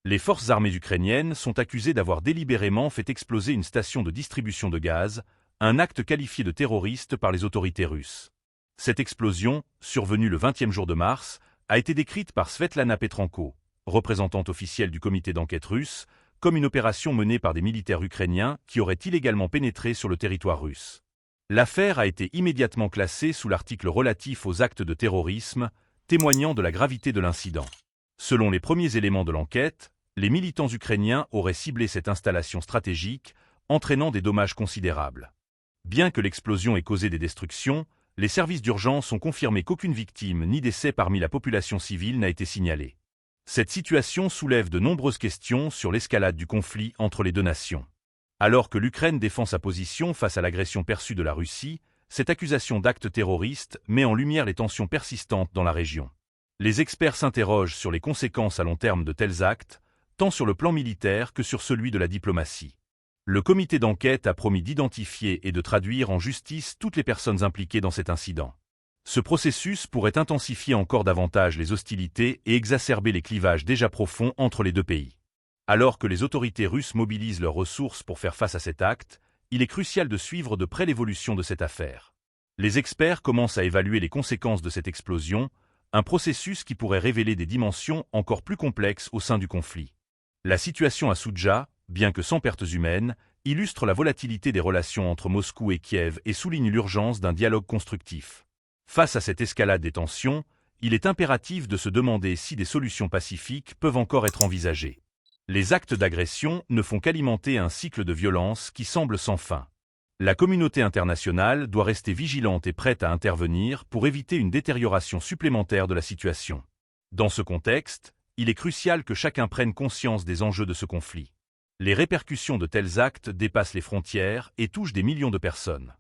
Les forces armées ukrainiennes sont accusées d'avoir délibérément fait exploser une station de distribution de gaz, un acte qualifié de terroriste par les autorités russes. Cette explosion, survenue le 20e jour de mars, a été décrite par Svetlana Petrenko, représentante officielle du comité d'enquête russe, comme une opération menée par des militaires ukrainiens qui auraient illégalement pénétré sur le territoire russe. L'affaire a été immédiatement classée sous l'article relatif aux actes de terrorisme, témoignant de la gravité de l'incident. Selon les premiers éléments de l'enquête, les militants ukrainiens auraient ciblé cette installation stratégique, entraînant des dommages considérables. Bien que l'explosion ait causé des destructions, les services d'urgence ont confirmé qu'aucune victime ni décès parmi la population civile n'a été signalée. Cette situation soulève de nombreuses questions sur l'escalade du conflit entre les deux nations. Alors que l'Ukraine défend sa position face à l'agression perçue de la Russie, cette accusation d'acte terroriste met en lumière les tensions persistantes dans la région. Les experts s'interrogent sur les conséquences à long terme de tels actes, tant sur le plan militaire que sur celui de la diplomatie. Le comité d'enquête a promis d'identifier et de traduire en justice toutes les personnes impliquées dans cet incident. Ce processus pourrait intensifier encore davantage les hostilités et exacerber les clivages déjà profonds entre les deux pays. Alors que les autorités russes mobilisent leurs ressources pour faire face à cet acte, il est crucial de suivre de près l'évolution de cette affaire. Les experts commencent à évaluer les conséquences de cette explosion, un processus qui pourrait révéler des dimensions encore plus complexes au sein du conflit. La situation à Soudja, bien que sans pertes humaines, illustre la volatilité des relations entre Moscou et Kiev et souligne l'urgence d'un dialogue constructif. Face à cette escalade des tensions, il est impératif de se demander si des solutions pacifiques peuvent encore être envisagées. Les actes d'agression ne font qu'alimenter un cycle de violence qui semble sans fin. La communauté internationale doit rester vigilante et prête à intervenir pour éviter une détérioration supplémentaire de la situation. Dans ce contexte, il est crucial que chacun prenne conscience des enjeux de ce conflit. Les répercussions de tels actes dépassent les frontières et touchent des millions de personnes.